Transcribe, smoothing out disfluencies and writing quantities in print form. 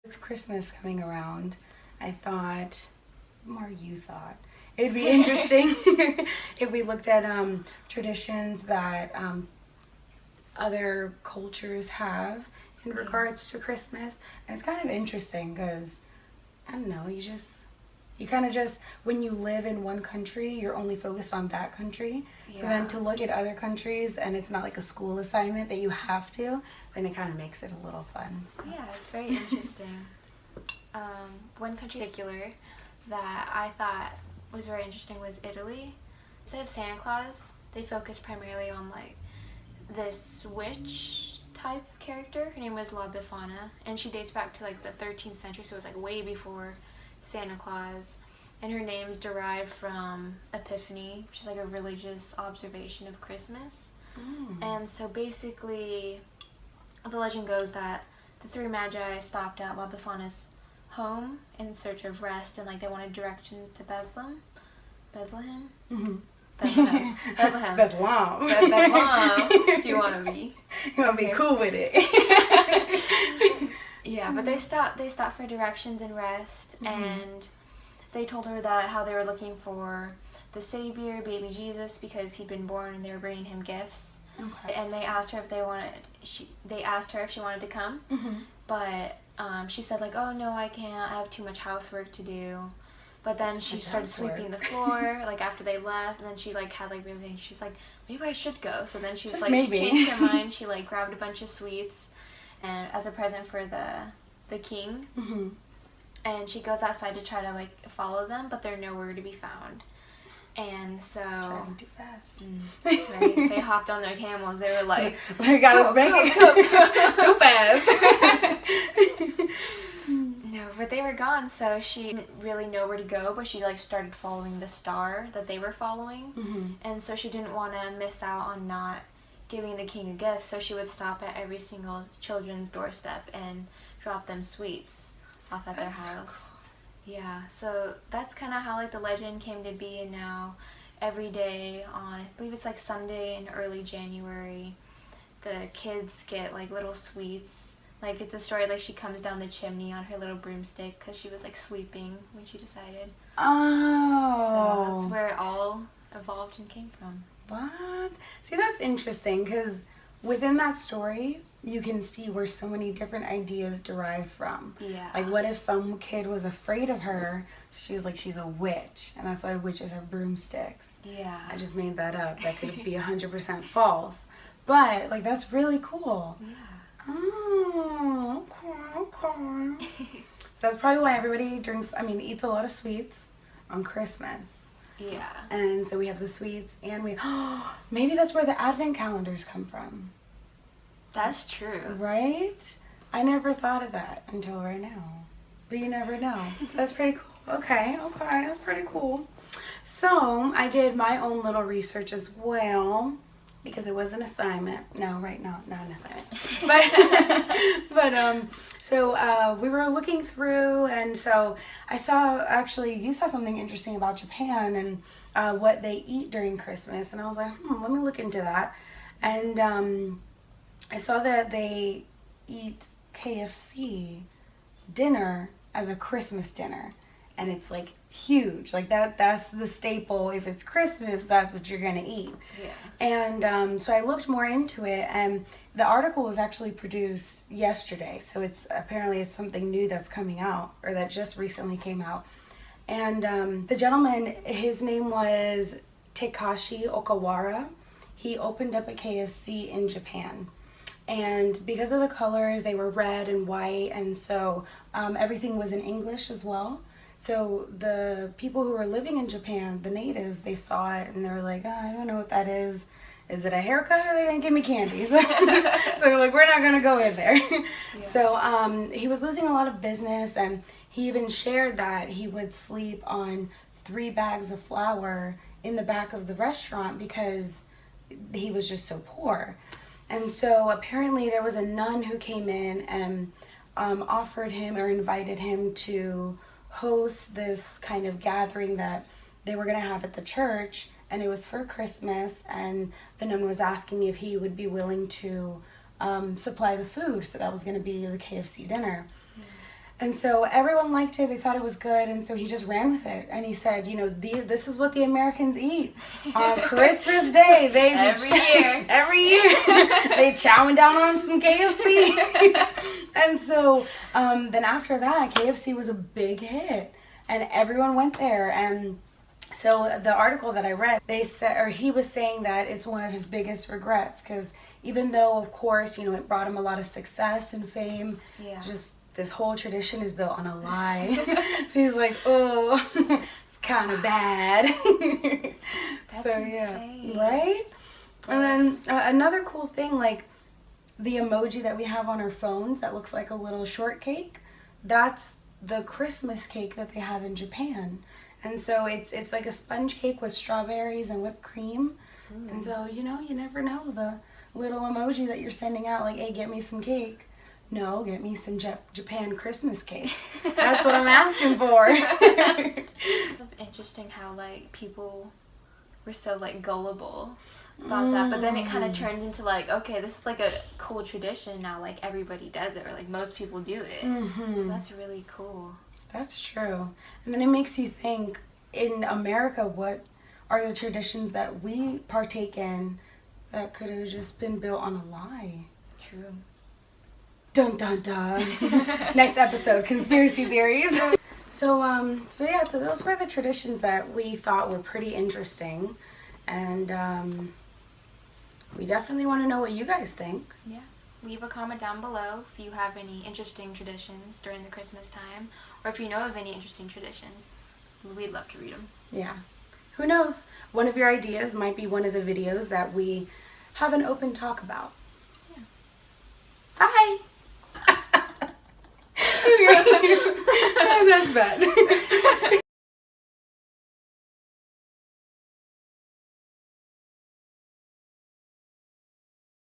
With Christmas coming around, I thought, more you thought, it'd be interesting if we looked at traditions that other cultures have in regards to Christmas. And it's kind of interesting because, I don't know, you kind of just, when you live in one country, you're only focused on that country. Yeah. So then to look at other countries and it's not like a school assignment that you have to, then it kind of makes it a little fun. So. Yeah, it's very interesting. One country in particular that I thought was very interesting was Italy. Instead of Santa Claus, they focused primarily on like this witch type character. Her name was La Befana, and she dates back to like the 13th century, so it was like way before Santa Claus. And her name's derived from Epiphany, which is like a religious observation of Christmas. And so basically, the legend goes that the three magi stopped at La Befana's home in search of rest, and like they wanted directions to Bethlehem. Mm-hmm. Bethlehem. Bethlehem. If you want to be. You want to be cool with it. Yeah, but they stopped for directions and rest, and they told her that how they were looking for the Savior, baby Jesus, because he'd been born, and they were bringing him gifts. Okay. And they asked her if she wanted to come, but she said like, oh no, I can't, I have too much housework to do. But then she started sweeping the floor like after they left, and then she like had like realization, she's like, maybe I should go. So then she was like, she changed her mind. She like grabbed a bunch of sweets and as a present for the king. And she goes outside to try to like follow them, but they're nowhere to be found. And so driving too fast. Right? They hopped on their camels. They were like, I gotta make it too fast. No, but they were gone, so she didn't really know where to go, but she like started following the star that they were following. And so she didn't want to miss out on not giving the king a gift, so she would stop at every single children's doorstep and drop them sweets off at their house. Yeah, so that's kind of how like the legend came to be, and now every day on, I believe it's like Sunday in early January, the kids get like little sweets. Like it's a story like she comes down the chimney on her little broomstick because she was like sweeping when she decided. Oh. So that's where it all evolved and came from. What? See, that's interesting because within that story, you can see where so many different ideas derive from. Yeah. Like, what if some kid was afraid of her? She was like, she's a witch, and that's why witches have broomsticks. Yeah. I just made that up. That could be 100% false. But, like, that's really cool. Yeah. Oh, okay. So that's probably why everybody eats a lot of sweets on Christmas. Yeah. And so we have the sweets, and maybe that's where the advent calendars come from. That's true. Right? I never thought of that until right now. But you never know. That's pretty cool. Okay, that's pretty cool. So I did my own little research as well because it was an assignment. No, right now, not an assignment. So we were looking through, and so I saw, actually, you saw something interesting about Japan and what they eat during Christmas. And I was like, let me look into that. And I saw that they eat KFC dinner as a Christmas dinner, and it's like huge. Like that's the staple. If it's Christmas, that's what you're gonna eat. Yeah. And so I looked more into it, and the article was actually produced yesterday. So it's something new that's coming out, or that just recently came out. And the gentleman, his name was Takashi Okawara. He opened up a KFC in Japan. And because of the colors, they were red and white, and so everything was in English as well. So the people who were living in Japan, the natives, they saw it and they were like, I don't know what that is. Is it a haircut, or are they going to give me candies? So we're like, we're not going to go in there. Yeah. So he was losing a lot of business, and he even shared that he would sleep on 3 bags of flour in the back of the restaurant because he was just so poor. And so apparently there was a nun who came in and offered him or invited him to host this kind of gathering that they were going to have at the church, and it was for Christmas, and the nun was asking if he would be willing to supply the food. So that was going to be the KFC dinner. And so everyone liked it. They thought it was good. And so he just ran with it. And he said, you know, this is what the Americans eat on Christmas Day. Every year. Every year. They chowing down on some KFC. And so then after that, KFC was a big hit. And everyone went there. And so the article that I read, they said, or he was saying that it's one of his biggest regrets. Because even though, of course, you know, it brought him a lot of success and fame, just this whole tradition is built on a lie. So he's like, oh, it's kind of bad. That's so insane. yeah, right? And then another cool thing, like the emoji that we have on our phones that looks like a little shortcake, that's the Christmas cake that they have in Japan. And so it's like a sponge cake with strawberries and whipped cream. And so, you know, you never know, the little emoji that you're sending out, like, hey, get me some cake. No, get me some Japan Christmas cake. That's what I'm asking for. Interesting how, like, people were so, like, gullible about that. But then it kind of turned into, like, okay, this is, like, a cool tradition now. Like, everybody does it, or, like, most people do it. So that's really cool. That's true. And then it makes you think, in America, what are the traditions that we partake in that could have just been built on a lie? True. Dun dun dun. Next episode, conspiracy theories. So those were the traditions that we thought were pretty interesting, and we definitely want to know what you guys think. Yeah. Leave a comment down below if you have any interesting traditions during the Christmas time, or if you know of any interesting traditions. We'd love to read them. Yeah. Who knows? One of your ideas might be one of the videos that we have an open talk about. Yeah. Bye. That's bad.